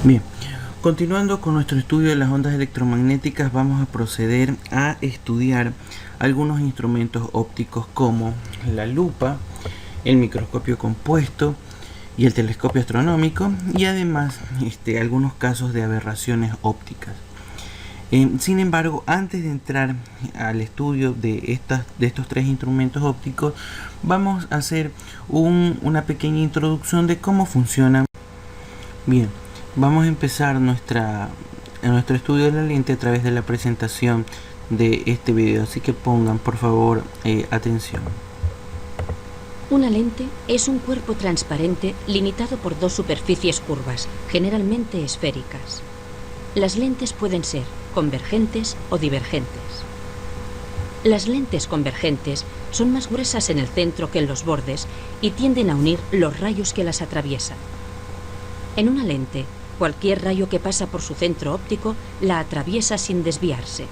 Bien, continuando con nuestro estudio de las ondas electromagnéticas, vamos a proceder a estudiar algunos instrumentos ópticos como la lupa, el microscopio compuesto y el telescopio astronómico, y además algunos casos de aberraciones ópticas. Sin embargo, antes de entrar al estudio de estos tres instrumentos ópticos, vamos a hacer una pequeña introducción de cómo funcionan. Bien, vamos a empezar nuestro estudio de la lente a través de la presentación de este video, así que pongan por favor atención. Una lente es un cuerpo transparente limitado por dos superficies curvas, generalmente esféricas. Las lentes pueden ser convergentes o divergentes. Las lentes convergentes son más gruesas en el centro que en los bordes y tienden a unir los rayos que las atraviesan. En una lente, cualquier rayo que pasa por su centro óptico la atraviesa sin desviarse.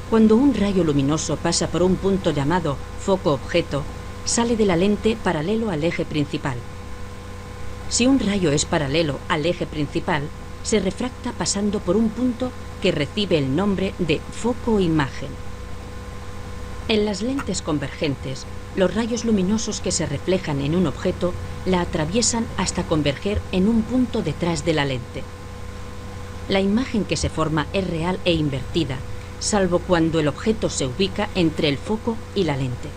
Cuando un rayo luminoso pasa por un punto llamado foco-objeto, sale de la lente paralelo al eje principal. Si un rayo es paralelo al eje principal, se refracta pasando por un punto que recibe el nombre de foco-imagen. En las lentes convergentes, los rayos luminosos que se reflejan en un objeto la atraviesan hasta converger en un punto detrás de la lente. La imagen que se forma es real e invertida, salvo cuando el objeto se ubica entre el foco y la lente.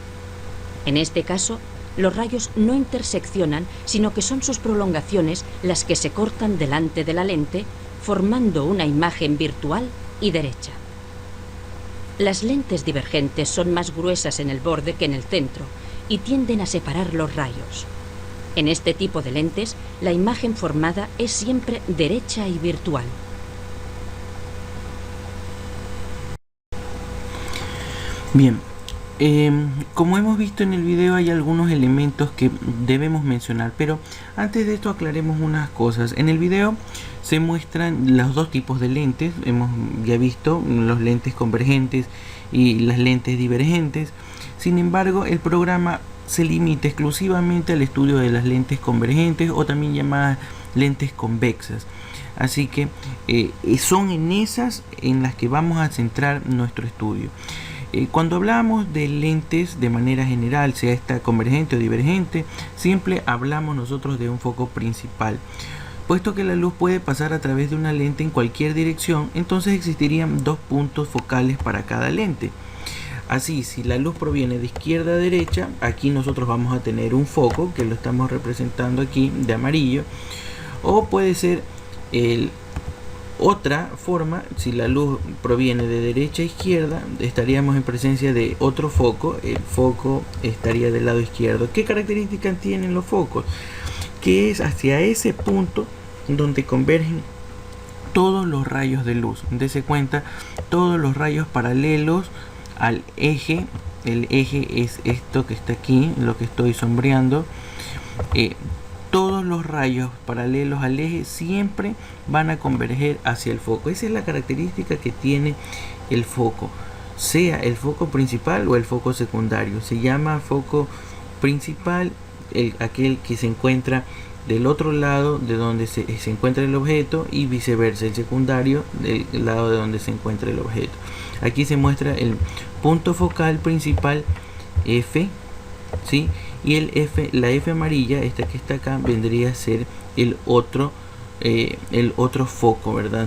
En este caso, los rayos no interseccionan, sino que son sus prolongaciones las que se cortan delante de la lente, formando una imagen virtual y derecha. Las lentes divergentes son más gruesas en el borde que en el centro y tienden a separar los rayos. En este tipo de lentes, la imagen formada es siempre derecha y virtual. Bien, como hemos visto en el video, hay algunos elementos que debemos mencionar, pero antes de esto aclaremos unas cosas. En el video se muestran los dos tipos de lentes. Hemos ya visto los lentes convergentes y las lentes divergentes. Sin embargo, el programa se limita exclusivamente al estudio de las lentes convergentes, o también llamadas lentes convexas. Así que son en esas en las que vamos a centrar nuestro estudio. Cuando hablamos de lentes de manera general, sea esta convergente o divergente, siempre hablamos nosotros de un foco principal. Puesto que la luz puede pasar a través de una lente en cualquier dirección, entonces existirían dos puntos focales para cada lente. Así, si la luz proviene de izquierda a derecha, aquí nosotros vamos a tener un foco, que lo estamos representando aquí de amarillo, o puede ser otra forma. Si la luz proviene de derecha a izquierda, estaríamos en presencia de otro foco. El foco estaría del lado izquierdo. ¿Qué características tienen los focos? Que es hacia ese punto donde convergen todos los rayos de luz. Dese cuenta, todos los rayos paralelos al eje. El eje es esto que está aquí, lo que estoy sombreando. Todos los rayos paralelos al eje siempre van a converger hacia el foco. Esa es la característica que tiene el foco, sea el foco principal o el foco secundario. Se llama foco principal aquel que se encuentra del otro lado de donde se encuentra el objeto, y viceversa, el secundario del lado de donde se encuentra el objeto. Aquí se muestra el punto focal principal F, ¿sí? Y la F amarilla, esta que está acá, vendría a ser el otro foco, ¿verdad?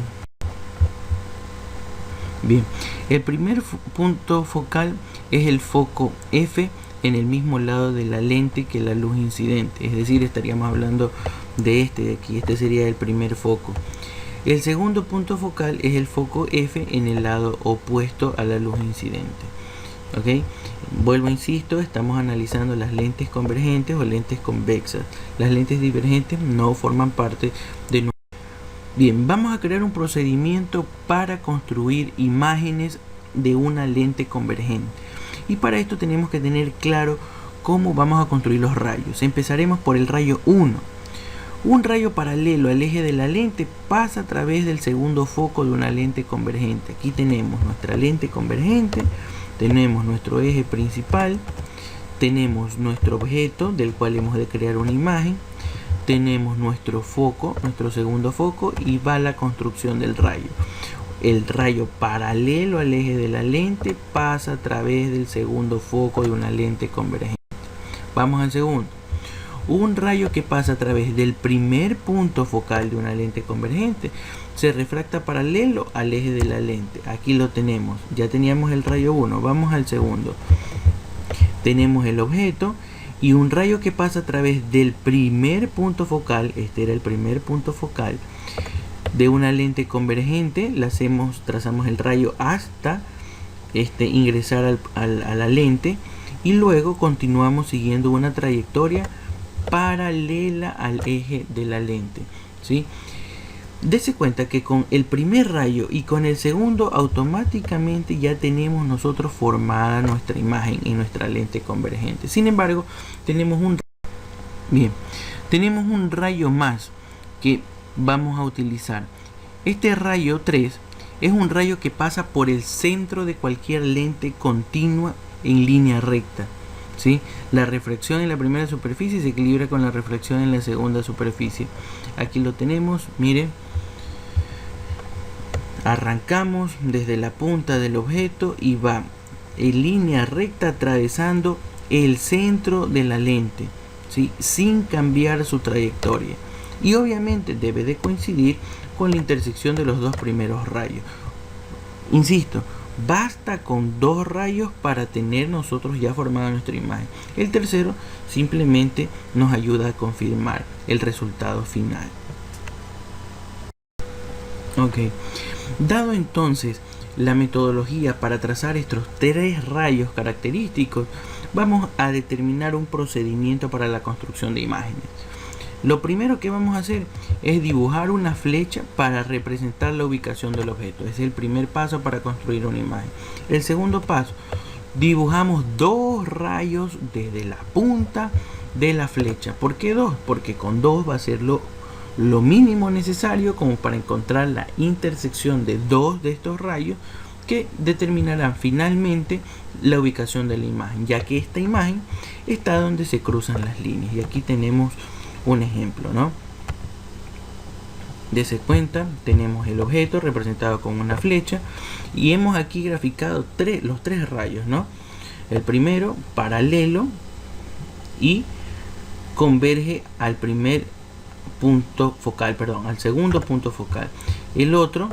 Bien, el primer punto focal es el foco F en el mismo lado de la lente que la luz incidente, es decir, estaríamos hablando de este de aquí. Este sería el primer foco. El segundo punto focal es el foco F en el lado opuesto a la luz incidente. ¿Ok? Vuelvo, insisto, estamos analizando las lentes convergentes o lentes convexas. Las lentes divergentes no forman parte de nuestro. Bien, vamos a crear un procedimiento para construir imágenes de una lente convergente. Y para esto tenemos que tener claro cómo vamos a construir los rayos. Empezaremos por el rayo 1. Un rayo paralelo al eje de la lente pasa a través del segundo foco de una lente convergente. Aquí tenemos nuestra lente convergente. Tenemos nuestro eje principal, tenemos nuestro objeto del cual hemos de crear una imagen, tenemos nuestro foco, nuestro segundo foco, y va la construcción del rayo. El rayo paralelo al eje de la lente pasa a través del segundo foco de una lente convergente. Vamos al segundo. Un rayo que pasa a través del primer punto focal de una lente convergente se refracta paralelo al eje de la lente. Aquí lo tenemos. Ya teníamos el rayo 1. Vamos al segundo. Tenemos el objeto y un rayo que pasa a través del primer punto focal. Este era el primer punto focal de una lente convergente. Trazamos el rayo hasta ingresar a la lente, y luego continuamos siguiendo una trayectoria paralela al eje de la lente, ¿sí? Dese cuenta que con el primer rayo y con el segundo automáticamente ya tenemos nosotros formada nuestra imagen en nuestra lente convergente. Sin embargo, tenemos un rayo más que vamos a utilizar. Este rayo 3 es un rayo que pasa por el centro de cualquier lente continua en línea recta, ¿sí? La reflexión en la primera superficie se equilibra con la reflexión en la segunda superficie. Aquí lo tenemos, miren. Arrancamos desde la punta del objeto y va en línea recta atravesando el centro de la lente, ¿sí? Sin cambiar su trayectoria. Y obviamente debe de coincidir con la intersección de los dos primeros rayos. Insisto, basta con 2 rayos para tener nosotros ya formada nuestra imagen. El tercero simplemente nos ayuda a confirmar el resultado final. Ok, dado entonces la metodología para trazar estos 3 rayos característicos, vamos a determinar un procedimiento para la construcción de imágenes. Lo primero que vamos a hacer es dibujar una flecha para representar la ubicación del objeto. Ese es el primer paso para construir una imagen. El segundo paso, dibujamos 2 rayos desde la punta de la flecha. ¿Por qué 2? Porque con 2 va a ser lo mínimo necesario como para encontrar la intersección de 2 de estos rayos que determinarán finalmente la ubicación de la imagen, ya que esta imagen está donde se cruzan las líneas. Y aquí tenemos un ejemplo, ¿no? Dese cuenta, tenemos el objeto representado con una flecha y hemos aquí graficado los 3 rayos, ¿no? El primero paralelo y converge al segundo punto focal. El otro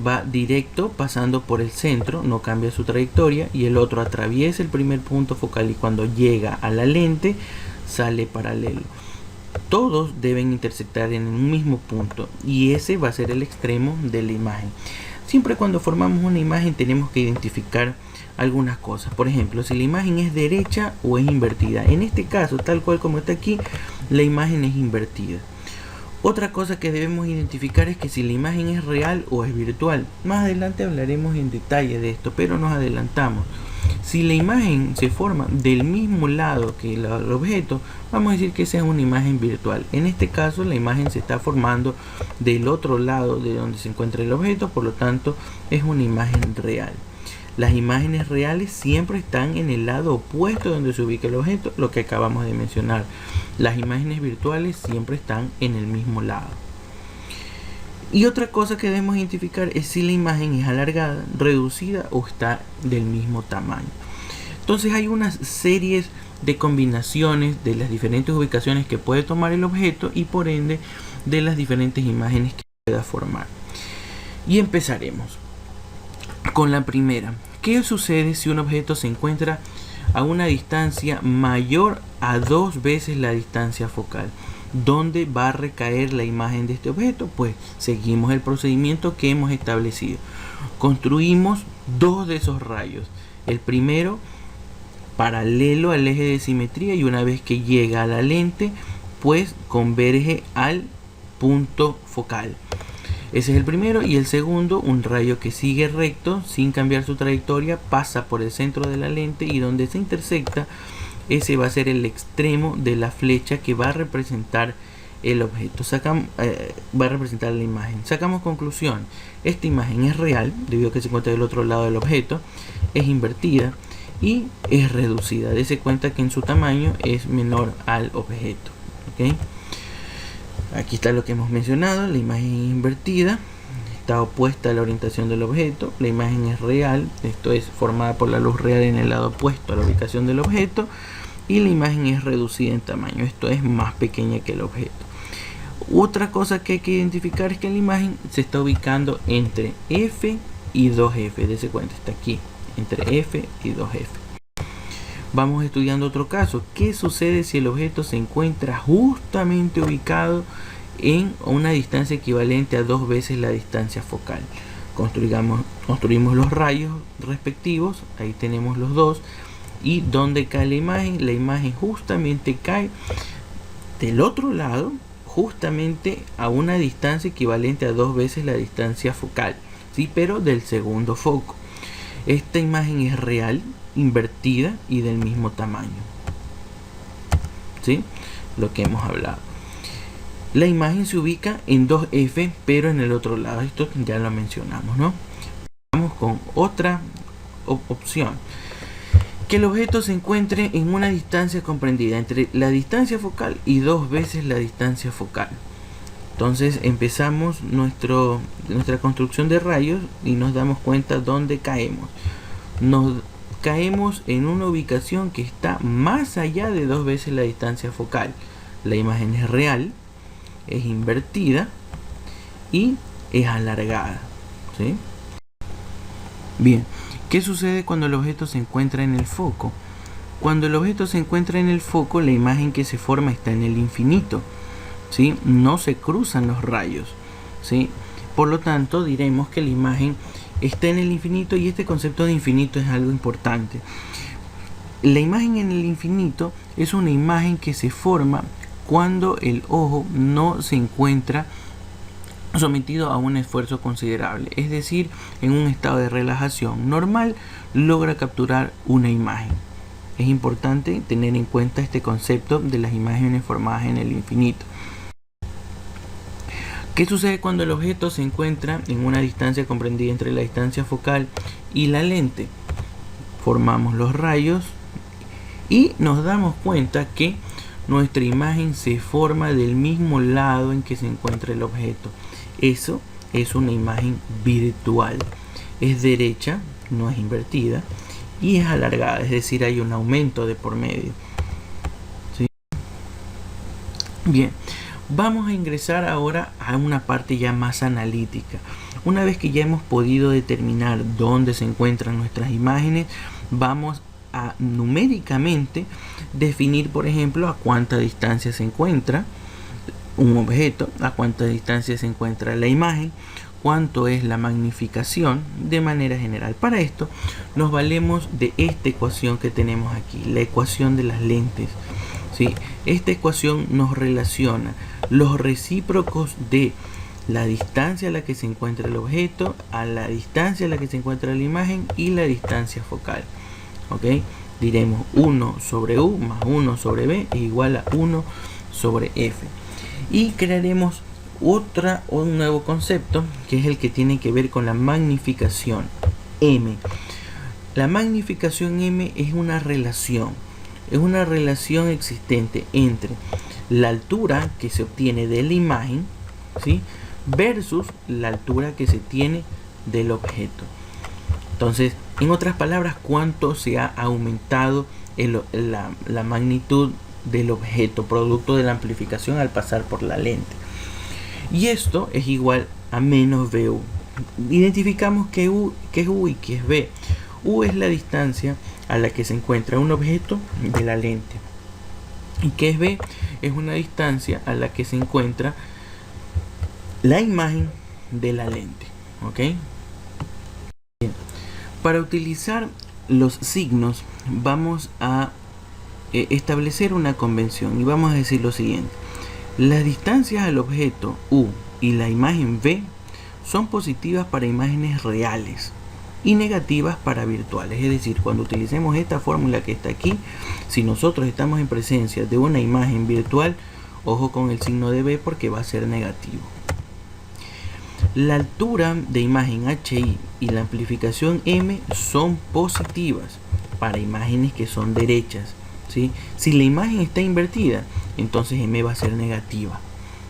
va directo pasando por el centro, no cambia su trayectoria, y el otro atraviesa el primer punto focal y cuando llega a la lente sale paralelo. Todos deben intersectar en un mismo punto y ese va a ser el extremo de la imagen. Siempre cuando formamos una imagen tenemos que identificar algunas cosas. Por ejemplo, si la imagen es derecha o es invertida. En este caso, tal cual como está aquí, la imagen es invertida. Otra cosa que debemos identificar es que si la imagen es real o es virtual. Más adelante hablaremos en detalle de esto, pero nos adelantamos. Si la imagen se forma del mismo lado que el objeto, vamos a decir que esa es una imagen virtual. En este caso, la imagen se está formando del otro lado de donde se encuentra el objeto, por lo tanto, es una imagen real. Las imágenes reales siempre están en el lado opuesto donde se ubica el objeto, lo que acabamos de mencionar. Las imágenes virtuales siempre están en el mismo lado. Y otra cosa que debemos identificar es si la imagen es alargada, reducida o está del mismo tamaño. Entonces hay unas series de combinaciones de las diferentes ubicaciones que puede tomar el objeto y por ende de las diferentes imágenes que pueda formar. Y empezaremos con la primera. ¿Qué sucede si un objeto se encuentra a una distancia mayor a 2 veces la distancia focal? ¿Dónde va a recaer la imagen de este objeto? Pues seguimos el procedimiento que hemos establecido. Construimos 2 de esos rayos. El primero paralelo al eje de simetría y una vez que llega a la lente, pues converge al punto focal. Ese es el primero. Y el segundo, un rayo que sigue recto sin cambiar su trayectoria, pasa por el centro de la lente y donde se intersecta, ese va a ser el extremo de la flecha que va a representar el objeto. Va a representar la imagen. Sacamos conclusión. Esta imagen es real debido a que se encuentra del otro lado del objeto, es invertida y es reducida. Dese cuenta que en su tamaño es menor al objeto. ¿Okay? Aquí está lo que hemos mencionado, la imagen invertida está opuesta a la orientación del objeto, la imagen es real, esto es formada por la luz real en el lado opuesto a la ubicación del objeto, y la imagen es reducida en tamaño, esto es más pequeña que el objeto. Otra cosa que hay que identificar es que la imagen se está ubicando entre F y 2F, dése cuenta, está aquí, entre F y 2F. Vamos estudiando otro caso. ¿Qué sucede si el objeto se encuentra justamente ubicado en una distancia equivalente a 2 veces la distancia focal? Construimos los rayos respectivos, ahí tenemos los dos, y donde cae la imagen justamente cae del otro lado, justamente a una distancia equivalente a 2 veces la distancia focal, ¿sí? Pero del segundo foco. Esta imagen es real, invertida y del mismo tamaño, ¿sí? Lo que hemos hablado. La imagen se ubica en 2F, pero en el otro lado. Esto ya lo mencionamos, ¿no? Vamos con otra opción. Que el objeto se encuentre en una distancia comprendida entre la distancia focal y 2 veces la distancia focal. Entonces empezamos nuestra construcción de rayos y nos damos cuenta dónde caemos. Nos caemos en una ubicación que está más allá de 2 veces la distancia focal. La imagen es real, es invertida y es alargada, ¿sí? Bien, ¿qué sucede cuando el objeto se encuentra en el foco? Cuando el objeto se encuentra en el foco, la imagen que se forma está en el infinito, ¿sí? No se cruzan los rayos, ¿sí? Por lo tanto, diremos que la imagen está en el infinito, y este concepto de infinito es algo importante. La imagen en el infinito es una imagen que se forma cuando el ojo no se encuentra sometido a un esfuerzo considerable, es decir, en un estado de relajación normal logra capturar una imagen. Es importante tener en cuenta este concepto de las imágenes formadas en el infinito. ¿Qué sucede cuando el objeto se encuentra en una distancia comprendida entre la distancia focal y la lente? Formamos los rayos y nos damos cuenta que nuestra imagen se forma del mismo lado en que se encuentra el objeto. Eso es una imagen virtual. Es derecha, no es invertida, y es alargada, es decir, hay un aumento de por medio, ¿sí? Bien, vamos a ingresar ahora a una parte ya más analítica. Una vez que ya hemos podido determinar dónde se encuentran nuestras imágenes, vamos a numéricamente definir, por ejemplo, a cuánta distancia se encuentra un objeto, a cuánta distancia se encuentra la imagen, cuánto es la magnificación de manera general. Para esto nos valemos de esta ecuación que tenemos aquí, la ecuación de las lentes, ¿sí? Esta ecuación nos relaciona los recíprocos de la distancia a la que se encuentra el objeto, a la distancia a la que se encuentra la imagen y la distancia focal. ¿Ok? Diremos 1 sobre U más 1 sobre B es igual a 1 sobre F. Y crearemos un nuevo concepto, que es el que tiene que ver con la magnificación M. La magnificación M es una relación existente entre la altura que se obtiene de la imagen, ¿sí?, versus la altura que se tiene del objeto. Entonces, en otras palabras, cuánto se ha aumentado la magnitud del objeto producto de la amplificación al pasar por la lente. Y esto es igual a menos VU. Identificamos que es U y que es V. U es la distancia a la que se encuentra un objeto de la lente. Y que es V es una distancia a la que se encuentra la imagen de la lente. ¿Ok? Bien. Para utilizar los signos vamos a establecer una convención y vamos a decir lo siguiente: las distancias al objeto U y la imagen V son positivas para imágenes reales y negativas para virtuales. Es decir, cuando utilicemos esta fórmula que está aquí, si nosotros estamos en presencia de una imagen virtual, ojo con el signo de V porque va a ser negativo. La altura de imagen HI y la amplificación M son positivas para imágenes que son derechas, ¿sí? Si la imagen está invertida, entonces M va a ser negativa,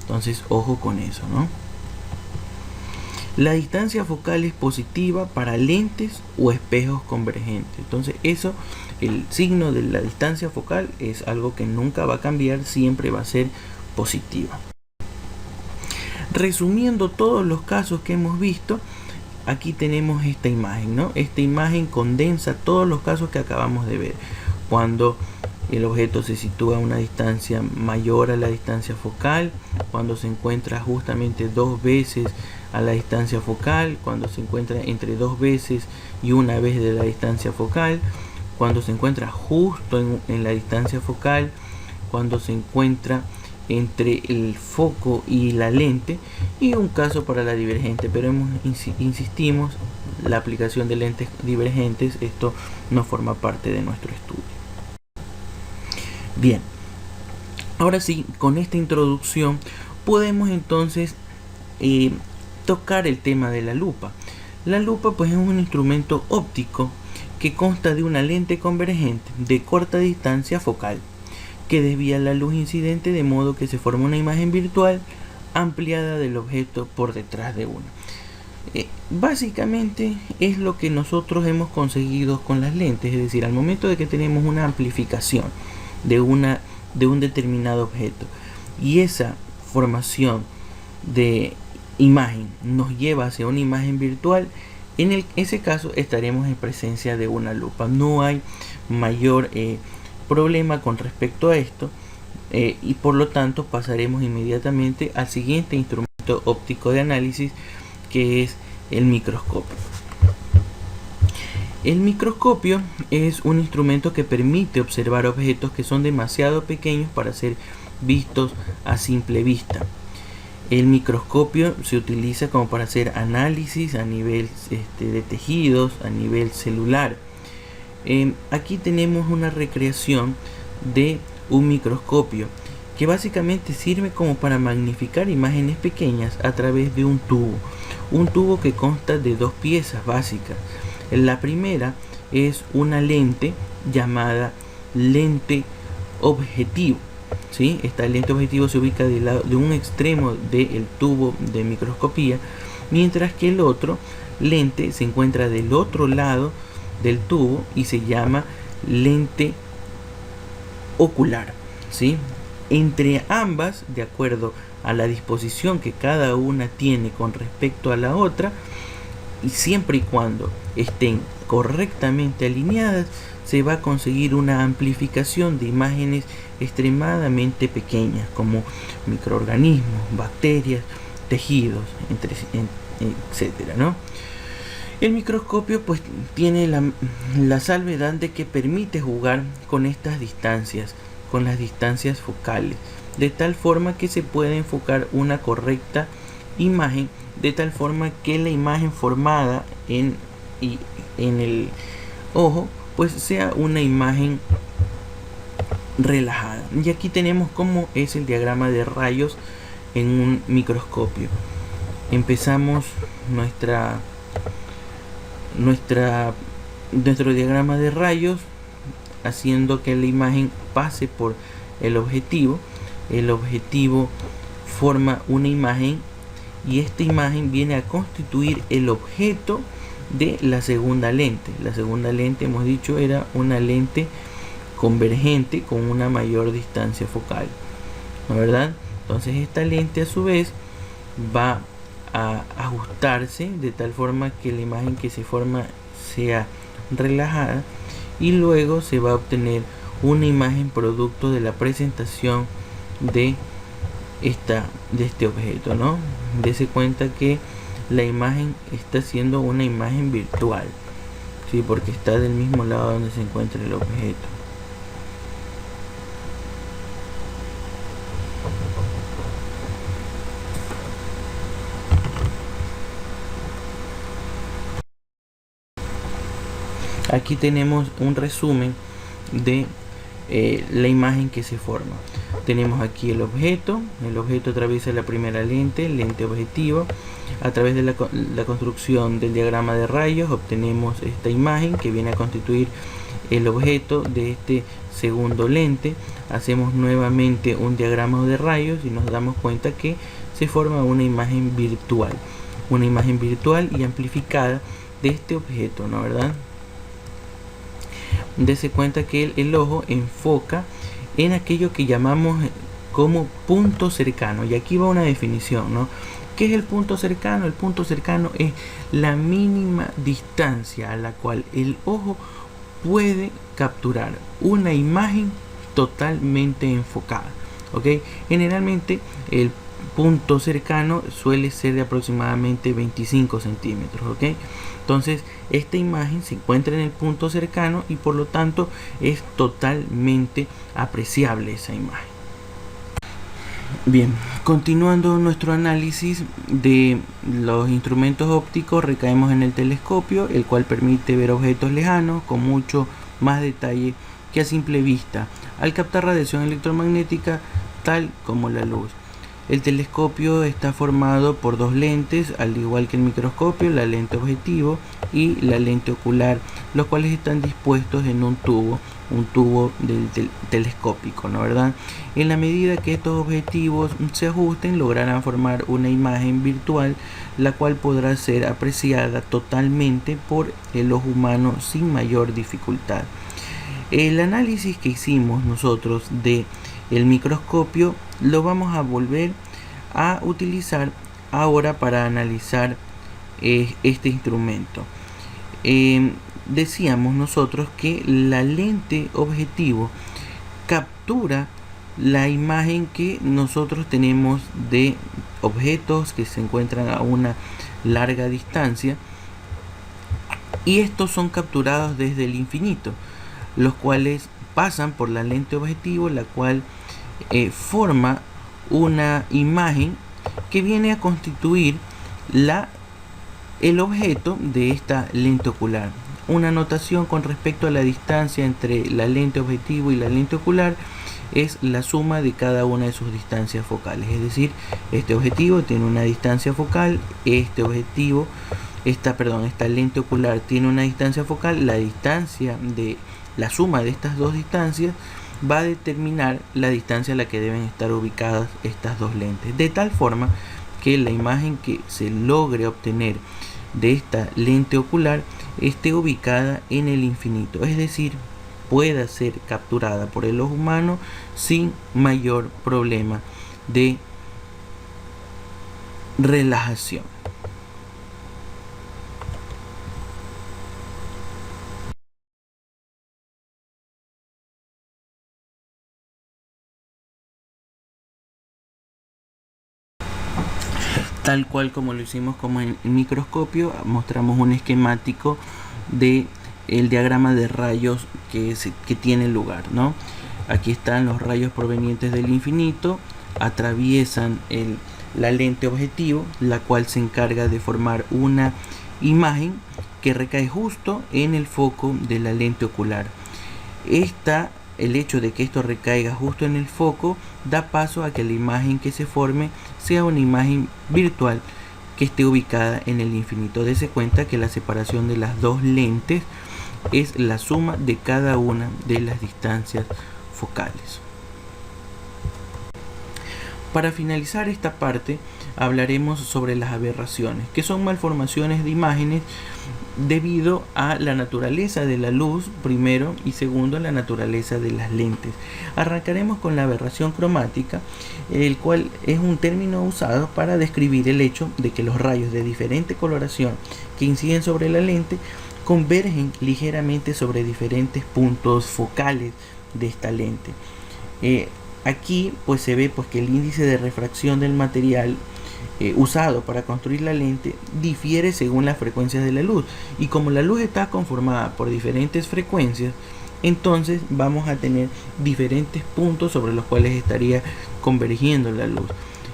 Entonces, ojo con eso, ¿no? La distancia focal es positiva para lentes o espejos convergentes. Entonces, eso, el signo de la distancia focal es algo que nunca va a cambiar, siempre va a ser positiva. Resumiendo todos los casos que hemos visto, aquí tenemos esta imagen, ¿no? Esta imagen condensa todos los casos que acabamos de ver. Cuando el objeto se sitúa a una distancia mayor a la distancia focal, cuando se encuentra justamente 2 veces a la distancia focal, cuando se encuentra entre 2 veces y 1 vez de la distancia focal, cuando se encuentra justo en la distancia focal, cuando se encuentra entre el foco y la lente, y un caso para la divergente, pero insistimos, la aplicación de lentes divergentes, esto no forma parte de nuestro estudio. Bien, ahora sí, con esta introducción podemos entonces tocar el tema de la lupa. La lupa pues es un instrumento óptico que consta de una lente convergente de corta distancia focal que desvía la luz incidente de modo que se forma una imagen virtual ampliada del objeto por detrás de uno. Básicamente es lo que nosotros hemos conseguido con las lentes, es decir, al momento de que tenemos una amplificación de un determinado objeto y esa formación de imagen nos lleva hacia una imagen virtual, en ese caso estaremos en presencia de una lupa. No hay mayor problema con respecto a esto, y por lo tanto pasaremos inmediatamente al siguiente instrumento óptico de análisis, que es el microscopio. El microscopio es un instrumento que permite observar objetos que son demasiado pequeños para ser vistos a simple vista. El microscopio se utiliza como para hacer análisis a nivel de tejidos, a nivel celular. Aquí tenemos una recreación de un microscopio que básicamente sirve como para magnificar imágenes pequeñas a través de un tubo que consta de 2 piezas básicas. La primera es una lente llamada lente objetivo, ¿sí? Esta lente objetivo se ubica de un extremo del tubo de microscopía, mientras que el otro lente se encuentra del otro lado del tubo y se llama lente ocular, ¿sí? Entre ambas, de acuerdo a la disposición que cada una tiene con respecto a la otra, y siempre y cuando estén correctamente alineadas, se va a conseguir una amplificación de imágenes extremadamente pequeñas, como microorganismos, bacterias, tejidos, etcétera, ¿no? El microscopio pues tiene la salvedad de que permite jugar con estas distancias, con las distancias focales, de tal forma que se puede enfocar una correcta imagen, de tal forma que la imagen formada en el ojo pues sea una imagen relajada. Y aquí tenemos cómo es el diagrama de rayos en un microscopio. Empezamos nuestro diagrama de rayos haciendo que la imagen pase por el objetivo. El objetivo forma una imagen y esta imagen viene a constituir el objeto de la segunda lente. La segunda lente, hemos dicho, era una lente convergente con una mayor distancia focal, ¿no es verdad? Entonces esta lente a su vez va a ajustarse de tal forma que la imagen que se forma sea relajada y luego se va a obtener una imagen producto de la presentación de este objeto, ¿no? Dese cuenta que la imagen está siendo una imagen virtual, ¿sí? Porque está del mismo lado donde se encuentra el objeto. Aquí tenemos un resumen de la imagen que se forma. Tenemos aquí el objeto atraviesa la primera lente objetivo. A través de la construcción del diagrama de rayos obtenemos esta imagen que viene a constituir el objeto de este segundo lente, hacemos nuevamente un diagrama de rayos y nos damos cuenta que se forma una imagen virtual y amplificada de este objeto, ¿no verdad? Dese cuenta que el ojo enfoca en aquello que llamamos como punto cercano, y aquí va una definición, ¿no? ¿Qué es el punto cercano? El punto cercano es la mínima distancia a la cual el ojo puede capturar una imagen totalmente enfocada, ¿ok? Generalmente el punto cercano suele ser de aproximadamente 25 centímetros, ¿ok? Entonces esta imagen se encuentra en el punto cercano y por lo tanto es totalmente apreciable esa imagen. Bien, continuando nuestro análisis de los instrumentos ópticos, recaemos en el telescopio, el cual permite ver objetos lejanos con mucho más detalle que a simple vista, al captar radiación electromagnética tal como la luz. El telescopio está formado por dos lentes, al igual que el microscopio, la lente objetivo y la lente ocular, los cuales están dispuestos en un tubo del telescópico, ¿no verdad? En la medida que estos objetivos se ajusten, lograrán formar una imagen virtual, la cual podrá ser apreciada totalmente por el ojo humano sin mayor dificultad. El análisis que hicimos nosotros de el microscopio lo vamos a volver a utilizar ahora para analizar este instrumento. Decíamos nosotros que la lente objetivo captura la imagen que nosotros tenemos de objetos que se encuentran a una larga distancia, y estos son capturados desde el infinito, los cuales pasan por la lente objetivo, la cual forma una imagen que viene a constituir el objeto de esta lente ocular. Una anotación con respecto a la distancia entre la lente objetivo y la lente ocular es la suma de cada una de sus distancias focales, es decir, este objetivo tiene una distancia focal, esta lente ocular tiene una distancia focal, la suma de estas dos distancias va a determinar la distancia a la que deben estar ubicadas estas dos lentes, de tal forma que la imagen que se logre obtener de esta lente ocular esté ubicada en el infinito, es decir, pueda ser capturada por el ojo humano sin mayor problema de relajación. Tal cual como lo hicimos como en el microscopio, mostramos un esquemático de el diagrama de rayos que tiene lugar, ¿no? Aquí están los rayos provenientes del infinito, atraviesan la lente objetivo, la cual se encarga de formar una imagen que recae justo en el foco de la lente ocular. El hecho de que esto recaiga justo en el foco da paso a que la imagen que se forme sea una imagen virtual que esté ubicada en el infinito. Dese cuenta que la separación de las dos lentes es la suma de cada una de las distancias focales. Para finalizar esta parte, hablaremos sobre las aberraciones, que son malformaciones de imágenes debido a la naturaleza de la luz, primero, y segundo, a la naturaleza de las lentes. Arrancaremos con la aberración cromática, el cual es un término usado para describir el hecho de que los rayos de diferente coloración que inciden sobre la lente convergen ligeramente sobre diferentes puntos focales de esta lente. Aquí pues se ve que el índice de refracción del material usado para construir la lente difiere según las frecuencias de la luz, y como la luz está conformada por diferentes frecuencias, entonces vamos a tener diferentes puntos sobre los cuales estaría convergiendo la luz.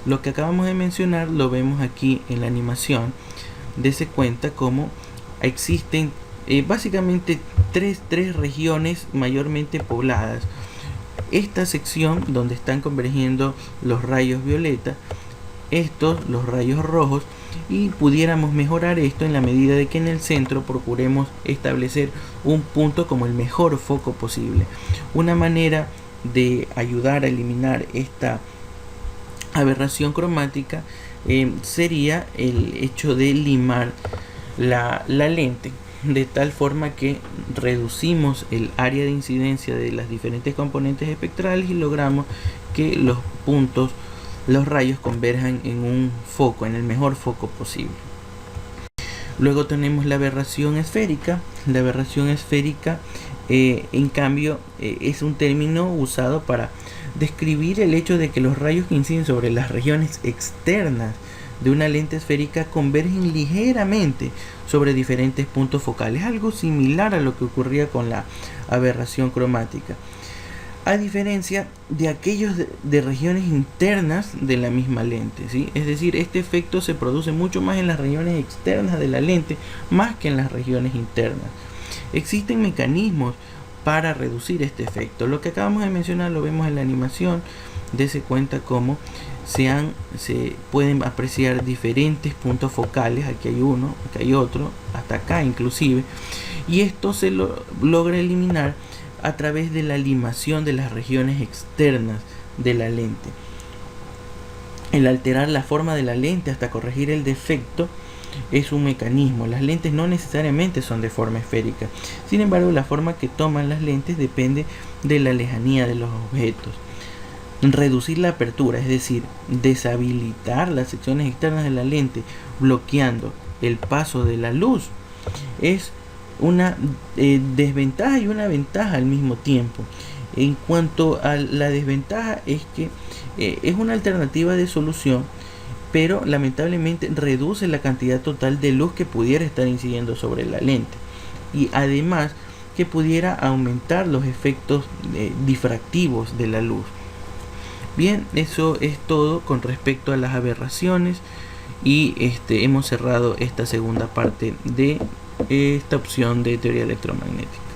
Lo que acabamos de mencionar lo vemos aquí en la animación. Dese cuenta como existen básicamente tres regiones mayormente pobladas. Esta sección donde están convergiendo los rayos violeta estos los rayos rojos, y pudiéramos mejorar esto en la medida de que en el centro procuremos establecer un punto como el mejor foco posible. Una manera de ayudar a eliminar esta aberración cromática sería el hecho de limar la lente, de tal forma que reducimos el área de incidencia de las diferentes componentes espectrales y logramos que los puntos, los rayos converjan en un foco, en el mejor foco posible. Luego tenemos la aberración esférica. La aberración esférica, en cambio, es un término usado para describir el hecho de que los rayos que inciden sobre las regiones externas de una lente esférica convergen ligeramente sobre diferentes puntos focales, algo similar a lo que ocurría con la aberración cromática, a diferencia de aquellos de regiones internas de la misma lente, ¿sí? Es decir, este efecto se produce mucho más en las regiones externas de la lente más que en las regiones internas. Existen mecanismos para reducir este efecto. Lo que acabamos de mencionar lo vemos en la animación. Dese cuenta cómo se pueden apreciar diferentes puntos focales. Aquí hay uno, aquí hay otro, hasta acá inclusive, y esto se logra eliminar a través de la limación de las regiones externas de la lente. El alterar la forma de la lente hasta corregir el defecto es un mecanismo. Las lentes no necesariamente son de forma esférica, sin embargo la forma que toman las lentes depende de la lejanía de los objetos. Reducir la apertura, es decir, deshabilitar las secciones externas de la lente bloqueando el paso de la luz, es una desventaja y una ventaja al mismo tiempo. En cuanto a la desventaja, es que es una alternativa de solución, pero lamentablemente reduce la cantidad total de luz que pudiera estar incidiendo sobre la lente, y además que pudiera aumentar los efectos difractivos de la luz. Bien, eso es todo con respecto a las aberraciones, y hemos cerrado esta segunda parte de esta opción de teoría electromagnética.